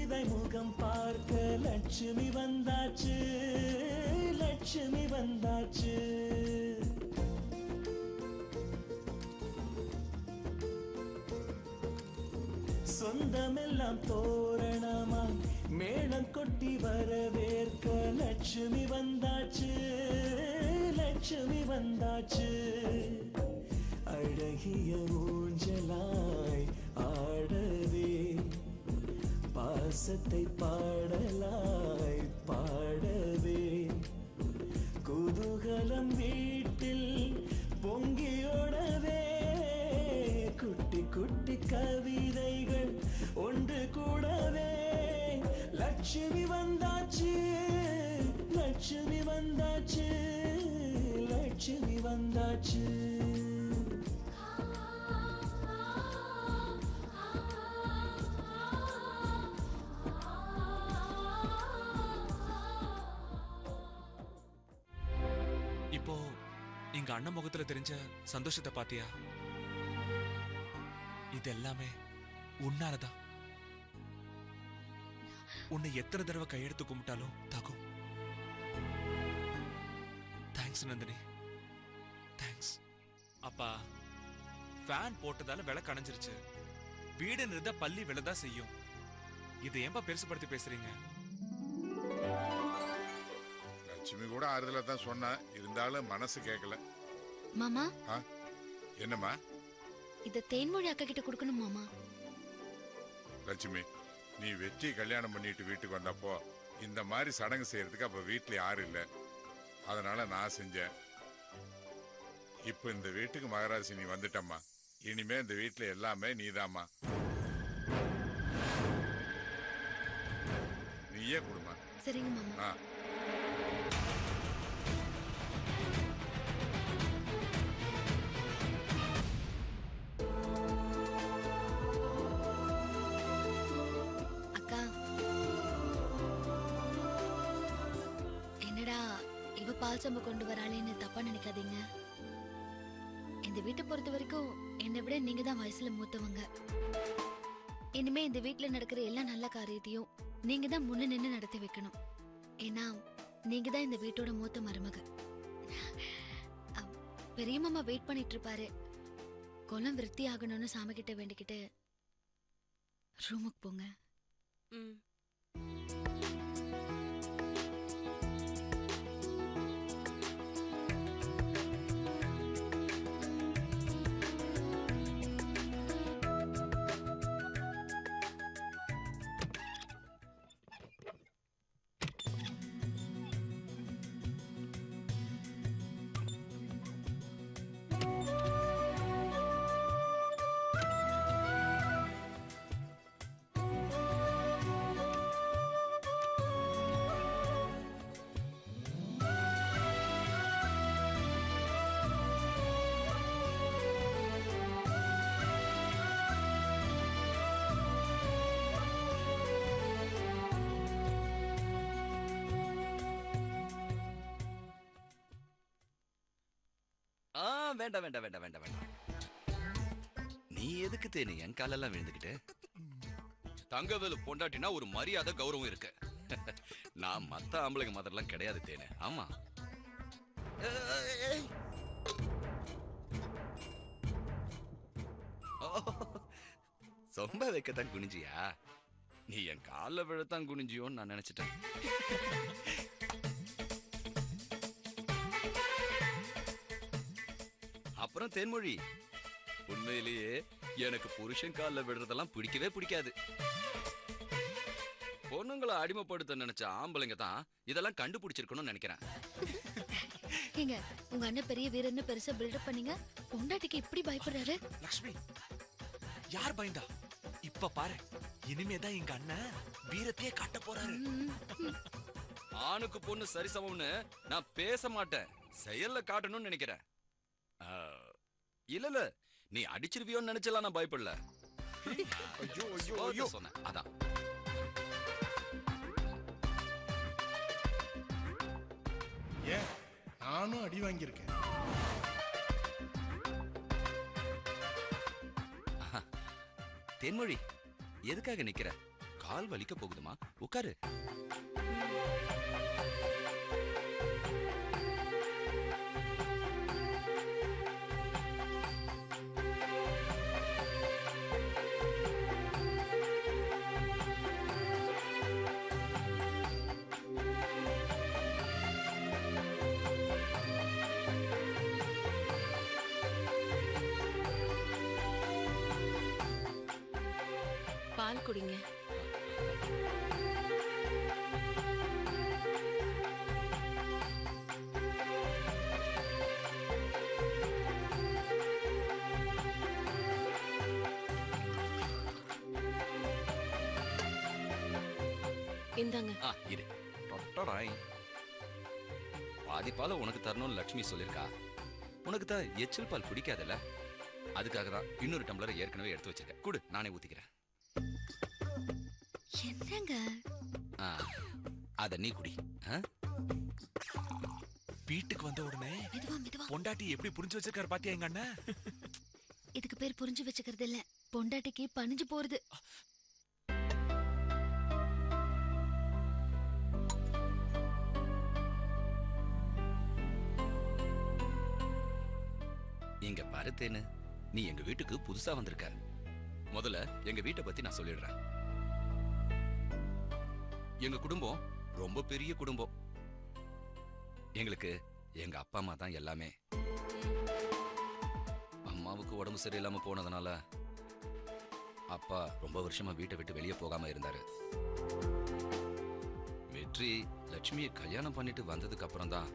கவிதை முகம் பார்க்க லட்சுமி வந்தாச்சு, லட்சுமி வந்தாச்சு. சொந்தமெல்லாம் தோரணமா மேளம் கொட்டி வரவேற்க லட்சுமி வந்தாச்சு, லட்சுமி வந்தாச்சு. அழகிய ஊஞ்சலாய் ஆடவே பாசத்தை பாடலாய் பாடவே குதூகலம் வீட்டில் பொங்கியோடவே குட்டி குட்டி கவிதைகள் ஒன்று கூடவே லட்சுமி வந்தாச்சு, லட்சுமி வந்தாச்சு, லட்சுமி வந்தாச்சு. இப்போ எங்க அண்ணன் முகத்துல தெரிஞ்ச சந்தோஷத்தை பாத்தியா? இது எல்லாமே உன்னாலதான். உன்னை எத்தனை தடவை கையெடுத்து கும்பிட்டாலும் தகும். Thanks Nandini, thanks. அப்பா, ஃபேன் போட்டதால விளக்கு அணைஞ்சிருச்சு. வீடு இருந்தா பள்ளி விழதான் செய்யும். இதை ஏன்பா பெருசுபடுத்தி பேசுறீங்க? லட்சுமி கூட ஆறுதலா தான் சொன்னா, இருந்தாலும் மனசு கேட்கல. மாமா, என்னம்மா? இத தேன்மொழி அக்கா கிட்ட கொடுக்கணும் மாமா. லட்சுமி, நீ வெற்றி கல்யாணம் பண்ணிட்டு வீட்டுக்கு வந்தப்போ இந்த மாதிரி சடங்கு செய்யறதுக்கு அப்ப வீட்டுல யாரும் இல்ல, அதனால நான் செஞ்சேன். இப்ப இந்த வீட்டுக்கு மகராசி நீ வந்துட்டம்மா. இனிமே இந்த வீட்டுல எல்லாமே நீதாம்மா. நீயே கொடுமா. சரிங்க மாமா. இவ பால் சம்பு கொண்டு வராளேன்னு தப்பா நினைக்காதீங்க. இந்த வீட்டை பொறுத்த வரைக்கும் என்னை விட நீங்க தான் வயசுல மூத்தவங்க. இனிமே இந்த வீட்டுல நடக்கிற எல்லா நல்ல காரியத்தையும் நீங்க தான் முன்ன நின்று நடத்தி வைக்கணும். ஏன்னா நீங்க தான் இந்த வீட்டோட மூத்த மருமக. பெரிய மாமா வெயிட் பண்ணிட்டு இருப்பாரு. குளம் விருத்தி ஆகணும்னு சாமி கிட்ட வேண்டிக்கிட்டு ரூமுக்கு போங்க. வேண்டாம் வேண்டாம் வேண்டாம் வேண்டாம் வேண்டாம். நீ எதுக்கு தேனி என் காலெல்லாம் விழுந்துக்கிட்டு? தங்கவேலு பொண்டாட்டினா ஒரு மரியாதை கௌரவம் இருக்கு. நான் மத்த ஆம்பளைங்க மாதிரிலாம் கிடையாது தேனு. ஆமா, சொம்ப வைக்கத்தான் குனிஞ்சியா? நீ என் கால விழத்தான் குனிஞ்சியோன்னு நான் நினைச்சிட்டேன். அப்புறம் தேன்மொழி, உண்மையிலேயே எனக்கு புருஷன் கால விடுறதெல்லாம் பிடிக்கவே பிடிக்காது. பொண்ணுங்களை அடிமைப்படுத்த நினைச்ச ஆம்பளைங்க தான் இதெல்லாம் கண்டுபிடிச்சிருக்கணும்னு நினைக்கிறேன். ஏங்க, உங்க அண்ணன் பெரிய வீரன்னு பெருசா பில்டப் பண்ணீங்க, பொண்டாட்டிக்கு இப்படி பயப்படுறாரு. லக்ஷ்மி, யார் பயந்தா? இப்ப பாரு, இனிமேதான் எங்க அண்ணன் வீரத்தையே காட்ட போறாரு. ஆணுக்கு பொண்ணு சரிசமம்னு நான் பேச மாட்டேன், செயல்ல காட்டணும்னு நினைக்கிறேன். இல்ல இல்ல, நீ அடிச்சிருவியோன்னு நினைச்சலாம் நான் பயப்படல. சொன்னேன் அதான். ஏன் நானும் அடி வாங்கியிருக்கேன். தென்மொழி, எதுக்காக நிக்கிற? கால் வலிக்க போகுதுமா, உட்காரு. பால் குடிங்க. இந்தாங்க. இரு. டொட்டடாய். பாதி பால உனக்கு தரணும்னு லட்சுமி சொல்லிருக்கா. உனக்கு தான் எச்சில் பால் பிடிக்காதல்ல, அதுக்காக தான் இன்னொரு டம்ளரை ஏற்கனவே எடுத்து வச்சிருக்கேன். குடு, நானே ஊத்திக்கிறேன். என்னங்க அத நீ குடி. வீட்டுக்கு வந்த உடனே மெதுவா மெதுவா. பொண்டாட்டி எப்படி புரிஞ்சு வச்சிருக்காரு பாத்தியா எங்க அண்ணன்? இதுக்கு பேர் புரிஞ்சு வச்சுக்கிறது இல்ல, பொண்டாட்டிக்கு பணிஞ்சு போறது. இங்க பாரு தேனு, நீ எங்க வீட்டுக்கு புதுசா வந்திருக்க. முதல்ல எங்க வீட்டை பத்தி நான் சொல்லிடுறேன். எங்க குடும்பம் ரொம்ப பெரிய குடும்பம். எங்களுக்கு எங்க அப்பா அம்மா தான் எல்லாமே. அம்மாவுக்கு உடம்பு சரியில்லாம போனதுனால அப்பா ரொம்ப வருஷமா வீட்டை விட்டு வெளியே போகாம இருந்தாரு. வெற்றி லட்சுமியை கல்யாணம் பண்ணிட்டு வந்ததுக்கு அப்புறம் தான்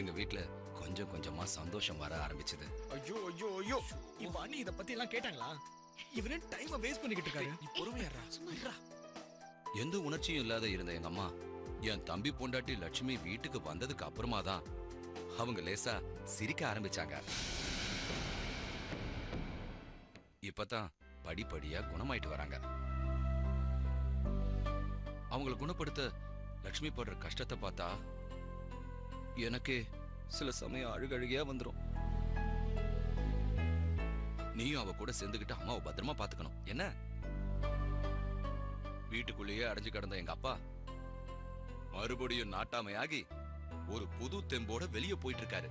எங்க வீட்டுல கொஞ்சம் கொஞ்சமா சந்தோஷம் வர ஆரம்பிச்சது. ஐயோ ஐயோ ஐயோ, இப்ப அண்ணி இத பத்தி எல்லாம் கேட்டாங்களா? இவனே டைம் வேஸ்ட் பண்ணிக்கிட்டு இருக்காரு. நீ பொறுமையாரா. எந்த உணர்ச்சியும் இல்லாத இருந்த எங்க அம்மா என் தம்பி பொண்டாட்டி லட்சுமி வீட்டுக்கு வந்ததுக்கு அப்புறமா தான் அவங்க லேசா சிரிக்க ஆரம்பிச்சாங்க. இப்பதான் படிப்படியா குணமாயிட்டு வராங்க. அவங்களை குணப்படுத்த லட்சுமி படுற கஷ்டத்தை பார்த்தா எனக்கே சில சமயம் அழுகழுகையா வந்துரும். நீயும் அவ கூட சேர்ந்துகிட்டு அம்மாவை பத்திரமா பாத்துக்கணும் என்ன? வீட்டுக்குள்ளேயே அடைஞ்சு கிடந்த எங்க அப்பா மறுபடியும் நாட்டாமையாகி ஒரு புது தெம்போட வெளியே போயிட்டு இருக்காரு.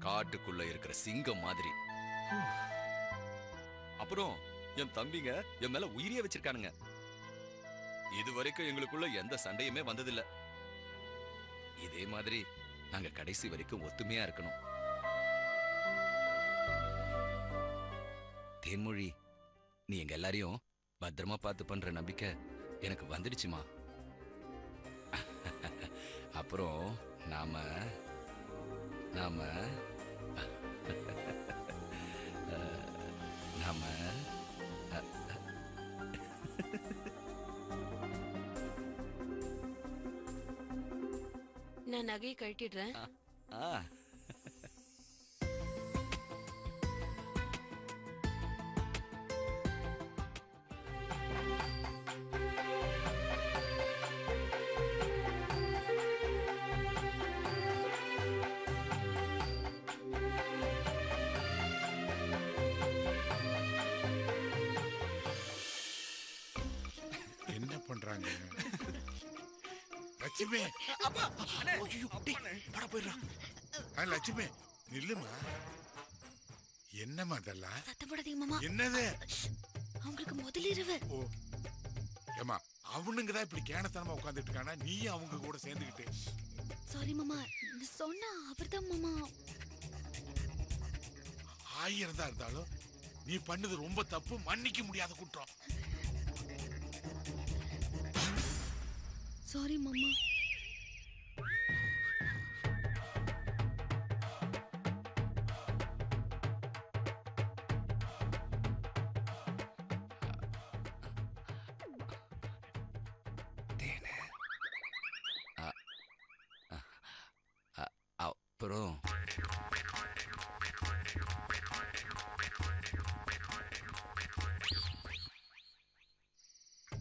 காட்டுக்குள்ள இருக்கிற சிங்கம் மாதிரி. அப்புறம் என் தம்பிங்க என் மேல உயிரியே வச்சிருக்கானுங்க. இதுவரைக்கும் எங்களுக்குள்ள எந்த சண்டையுமே வந்ததில்ல. இதே மாதிரி நாங்க கடைசி வரைக்கும் ஒத்துமையா இருக்கணும். தேன்மொழி, நீ எங்க எல்லாரையும் பத்திரமா பார்த்து பண்ற நம்பிக்கை எனக்கு வந்துடுச்சுமா. அப்புறம் நாம நாம நாம நான் நகையை கழட்டிடுறேன். என்ன பண்றாங்க? லட்சுமி, அப்பா அண்ணே, ஐயோ டேய் பட போயிடுறா. லட்சுமி நில்லுமா. என்னம்மா இதெல்லாம்? சத்தம் போடாதீங்க மாமா. என்னது? அவங்களுக்கு முதலிரவு. ஓ ஏமா, அவனுங்க தான் இப்படி கேனத்தனமா உட்கார்ந்துட்டு இருக்கானா? நீ அவங்க கூட சேர்ந்துக்கிட்டு? சாரி மாமா, சொன்னா அவர்தான் மாமா. 1000 தான் இருந்தாலும் நீ பண்ணது ரொம்ப தப்பு, மன்னிக்க முடியாத குற்றம். சாரி மாமா. அப்புறம்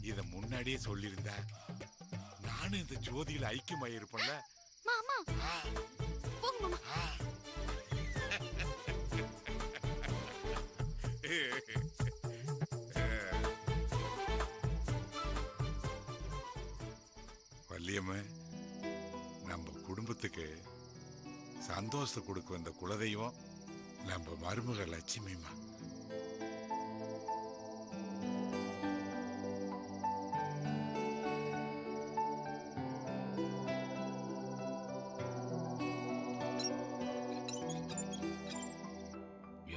இத முன்னாடியே சொல்லியிருந்தா நானும் இந்த ஜோதியில ஐக்கியமாயிருப்பேன்ல. மாமா போங்க மாமா. வள்ளியம்மா, நம்ம குடும்பத்துக்கு சந்தோஷத்தை கொடுக்க வந்த குலதெய்வம் நம்ம மருமக லட்சுமிமா.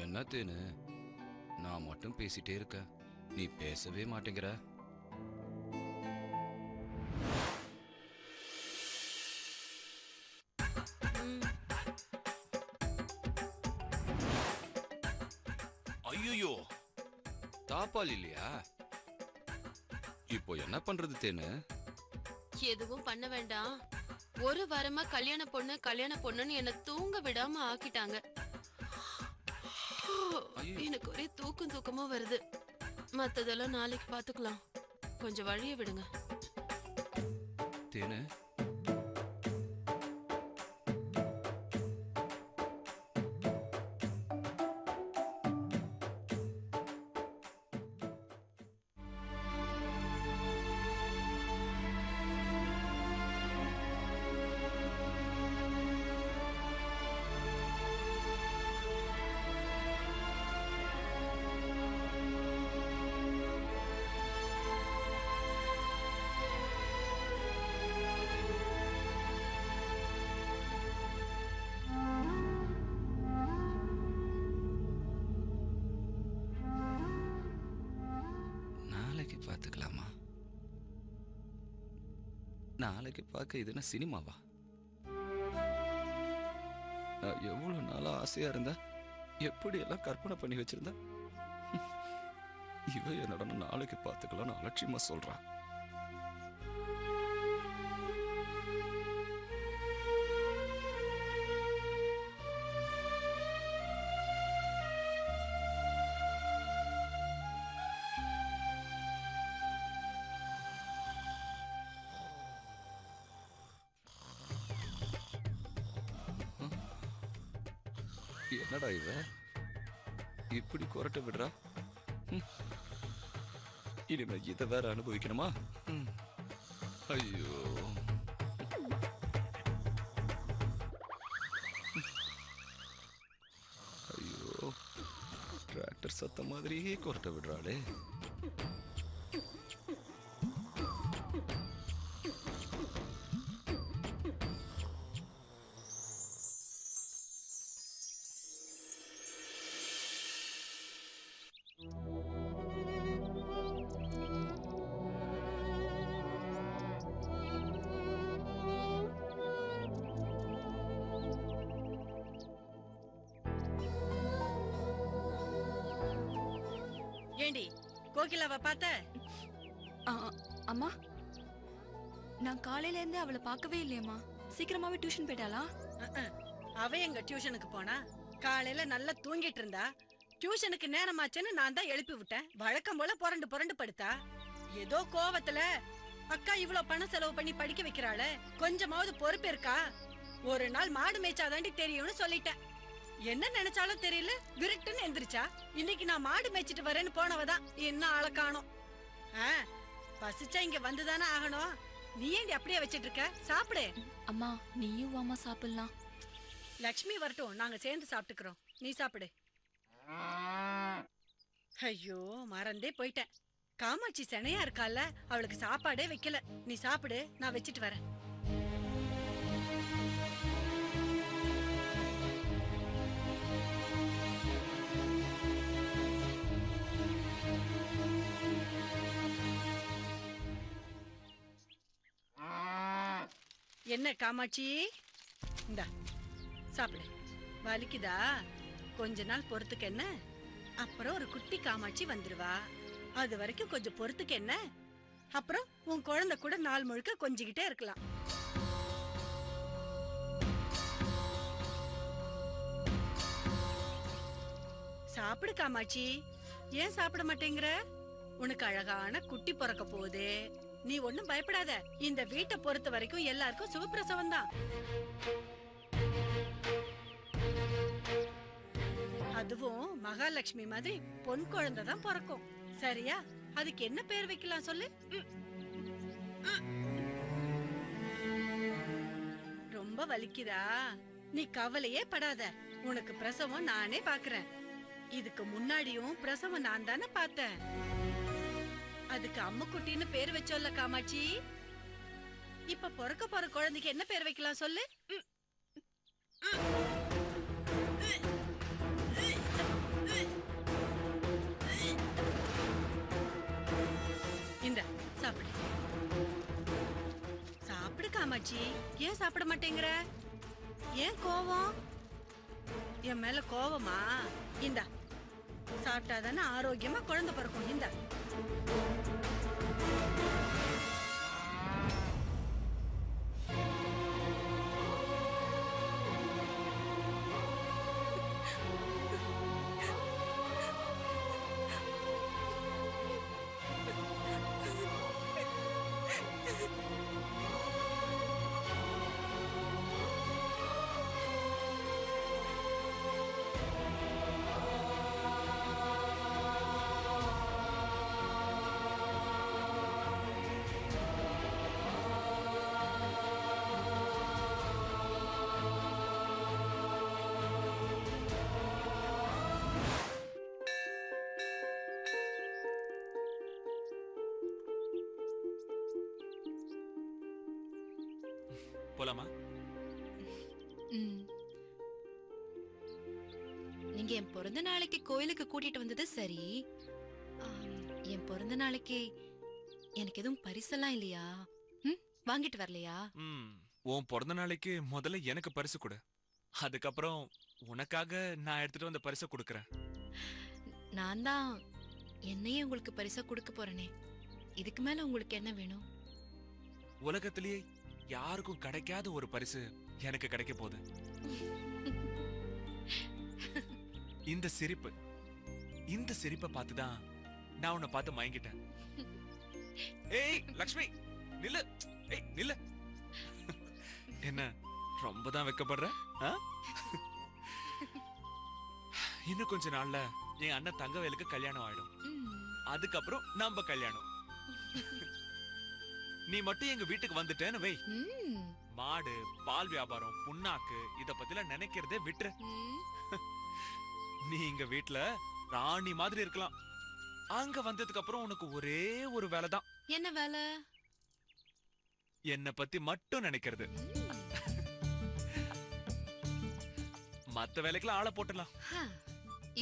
என்னத்தேனு நான் மட்டும் பேசிட்டே இருக்க, நீ பேசவே மாட்டேங்கிற. ஐயோ, தாப்பால் இல்லையா? இப்போ என்ன பண்றது தேனு? எதுவும் பண்ண வேண்டாம். ஒரு வாரமா கல்யாண பொண்ணுன்னு என்ன தூங்க விடாம ஆக்கிட்டாங்க. எனக்கு ஒரே தூக்கமா வருது. மத்ததெல்லாம் நாளைக்கு பாத்துக்கலாம். கொஞ்சம் வழிய விடுங்க. தேனு, பாத்துக்கலாமா? நாளைக்கு பார்க்க இது என்ன சினிமாவா? நான் எவ்வளவு நாளா ஆசையா இருந்த, எப்படி எல்லாம் கற்பனை பண்ணி வச்சிருந்த. இவ என்னோட நாளைக்கு பார்த்துக்கலாம் அலட்சியமா சொல்றான். என்னடா இவ இப்படி கொரட்ட விடுறா? இனிமே இதை வேற அனுபவிக்கணுமா? ஐயோ, ஐயோ, டிராக்டர் சத்தம் மாதிரியே கொரட்ட விடுறாளே. ஏண்டி கோகிலாவை பார்த்த? அம்மா, நான் காலையில இருந்து அவளை பார்க்கவே இல்லையம்மா. சீக்கிரமாவே டியூஷன் போயிட்டாளா? அவ எங்க டியூஷனுக்கு போனா? காலையில நல்லா தூங்கிட்டு இருந்தா. டியூஷனுக்கு நேரமாச்சுன்னு நான் தான் எழுப்பி விட்டேன். வழக்கம் போல புரண்டு புரண்டு படுத்தா. ஏதோ கோவத்துல அக்கா இவ்வளவு பணம் செலவு பண்ணி படிக்க வைக்கிறாளே, கொஞ்சமாவது பொறுப்பு இருக்கா? ஒரு நாள் மாடு மேய்ச்சாதாண்டி தெரியும்னு சொல்லிட்டேன். என்ன நினைச்சாலும் தெரியல, விருட்டுன்னு எந்திரிச்சா. இன்னைக்கு நான் மாடு மேய்ச்சிட்டு வரேன்னு போனவதான் இன்னும் ஆளை காணோம். பசிச்சா இங்க வந்துதானே ஆகணும். நீ ஏண்டி அப்படியே வச்சிட்டு இருக்க? சாப்பிடு. அம்மா, நீயும் வாமா சாப்பிடலாம். லக்ஷ்மி வரட்டும், நாங்க சேர்ந்து சாப்பிட்டுக்கிறோம். நீ சாப்பிடு. ஐயோ, மறந்தே போயிட்டேன். காமாட்சி செனையா இருக்கால, அவளுக்கு சாப்பாடே வைக்கல. நீ சாப்பிடு, நான் வச்சிட்டு வரேன். என்ன காமாட்சி, இந்தா சாப்பிடு. வலிக்குதா? கொஞ்ச நாள் பொறுத்துக்கு என்ன, அப்புறம் ஒரு குட்டி காமாட்சி வந்துருவா. அது வரைக்கும் கொஞ்சம் பொறுத்துக்கு என்ன, அப்புறம் உன் குழந்தை கூட நாள் முழுக்க கொஞ்சிக்கிட்டே இருக்கலாம். சாப்பிடு காமாட்சி. ஏன் சாப்பிட மாட்டேங்கிற? உனக்கு அழகான குட்டி பிறக்க போகுது. நீ ஒண்ணும் பயப்படாத. இந்த வீட்டை பொறுத்த வரைக்கும் எல்லாருக்கும் சுகப்பிரசவம் தான். அதுவும் மகாலட்சுமி மாதிரி பொன் குழந்தை தான் பிறக்கும். சரியா? அதுக்கு என்ன பேர் வைக்கலாம் சொல்லு? ரொம்ப வலிக்குதா? நீ கவலையே படாத, உனக்கு பிரசவம் நானே பாக்குறேன். இதுக்கு முன்னாடியும் பிரசவம் நான் தானே பார்த்தேன். அதுக்கு அம்முக்குட்டின்னு பேர் வச்சோல்ல காமாட்சி. இப்ப பிறக்க போற குழந்தைக்கு என்ன பேர் வைக்கலாம் சொல்லு? இந்த சாப்பிடு சாப்பிடு காமாட்சி. ஏன் சாப்பிட மாட்டேங்கிற? ஏன் கோவம்? என் மேல கோவமா? இந்த சாப்பிட்டாதானே ஆரோக்கியமா குழந்தை பிறக்கும். இந்த போலாமா? நீங்க என் பிறந்த நாளைக்கு கோயிலுக்கு கூட்டிட்டு வந்தது சரி. என் பிறந்த நாளைக்கு எனக்கு எதுவும் பரிசெல்லாம் இல்லையா? வாங்கிட்டு வரலையா? உன் பிறந்த நாளைக்கு முதல்ல எனக்கு பரிசு கொடு. அதுக்கப்புறம் உனக்காக நான் எடுத்துட்டு வந்த பரிசை கொடுக்கறேன். நான் தான் என்னையே உங்களுக்கு பரிசா கொடுக்க போறேனே. இதுக்கு மேல உங்களுக்கு என்ன வேணும்? உலகத்திலேயே யாருக்கும் கிடைக்காத ஒரு பரிசு எனக்கு கிடைக்க போகுது. இந்த சிரிப்பை பார்த்துதான் நான் உன்னை பார்த்து மயங்கிட்டேன். ஏய் லக்ஷ்மி நில்லு. ஏய் நில்லு. என்ன ரொம்ப தான் வெக்கப்படுற? இன்னும் கொஞ்ச நாள்ல என் அண்ணன் தங்கவேலுக்கு கல்யாணம் ஆயிடும். அதுக்கப்புறம் நம்ம கல்யாணம். நீ மட்டும் எங்க வீட்டுக்கு வந்துட்டேன்னு வை, மாடு பால் வியாபாரம் புண்ணாக்கு இத பத்திலாம் நினைக்கிறதே விட்டுரு. நீ எங்க வீட்டுல ராணி மாதிரி இருக்கலாம். அங்க வந்ததுக்கு அப்புறம் உனக்கு ஒரே ஒரு வேலை தான். என்ன வேலை? என்ன பத்தி மட்டும் நினைக்கிறது. மத்த வேலைக்கெல்லாம் ஆளை போட்டுலாம்.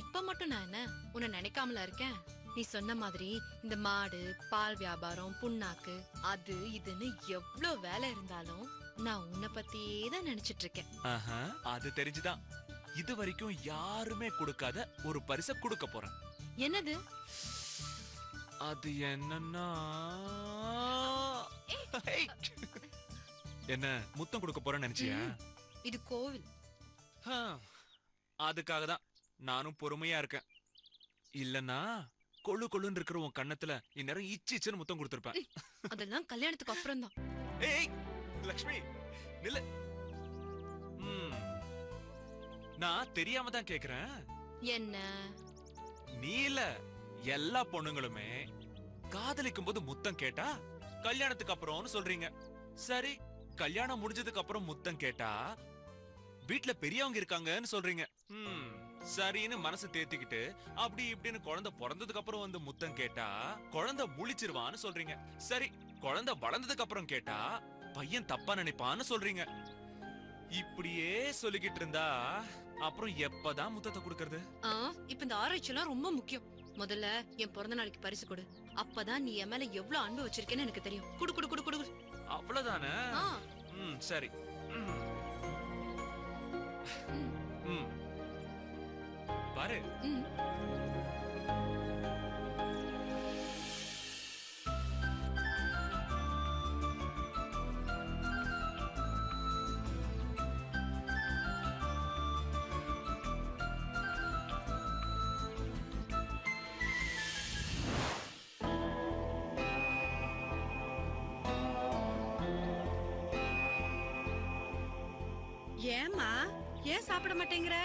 இப்ப மட்டும் நான் என்ன உன்னை நினைக்காமல இருக்கேன்? நீ சொன்ன மாதிரி இந்த மாடு பால் வியாபாரம் புண்ணாக்கு அது இதுன்னு எவ்வளவு வேலை இருந்தாலும் நான் உன்னை பத்தியே தான் நினைச்சிட்டு இருக்கேன். அது தெரிஞ்சுதான் இது வரைக்கும் யாருமே கொடுக்காத ஒரு பரிசை கொடுக்க போறேன். என்னது? அது என்னன்னா என்ன முத்தம் கொடுக்க போறேன்னு நினைச்சியா? இது கோவில். அதுக்காக தான் நானும் பொறுமையா இருக்கேன். இல்லன்னா கொள்ளு கொள்ளுன்னு இருக்கிற உன் கண்ணத்துல இந்நேரம் இச்சின்னு முத்தம் கொடுத்திருப்பேன். அதெல்லாம் கல்யாணத்துக்கு அப்புறம் தான். ஏய் லக்ஷ்மி நில்ல. நான் தெரியாம தான் கேக்குறேன். என்ன? நீ இல்ல எல்லா பொண்ணுங்களுமே காதலிக்கும் போது முத்தம் கேட்டா கல்யாணத்துக்கு அப்புறம்னு சொல்றீங்க. சரி கல்யாணம் முடிஞ்சதுக்கு அப்புறம் முத்தம் கேட்டா வீட்டுல பெரியவங்க இருக்காங்கன்னு சொல்றீங்க. சரின்னு மனசு தேத்திக்கிட்டு அப்படி இப்படின்னு குழந்தை பிறந்ததுக்கு அப்புறம் வந்து முத்தம் கேட்டா குழந்தை முழிச்சிருவான்னு சொல்றீங்க. சரி குழந்தை வளர்ந்ததுக்கு அப்புறம் கேட்டா பையன் தப்பா நினைப்பான்னு சொல்றீங்க. இப்படியே சொல்லிக்கிட்டு இருந்தா அப்புறம் எப்பதான் முத்தத்தை கொடுக்கறது? இப்ப இந்த ஆராய்ச்சிலாம் ரொம்ப முக்கியம். முதல்ல என் பிறந்த நாளைக்கு பரிசு கொடு. அப்பதான் நீ என் மேல எவ்வளவு அன்பு வச்சிருக்கேன்னு எனக்கு தெரியும். குடு குடு குடு குடு. அவ்வளவுதானே? சரி. பாரு. ஏம்மா ஏன் சாப்பிட மாட்டேங்கிற?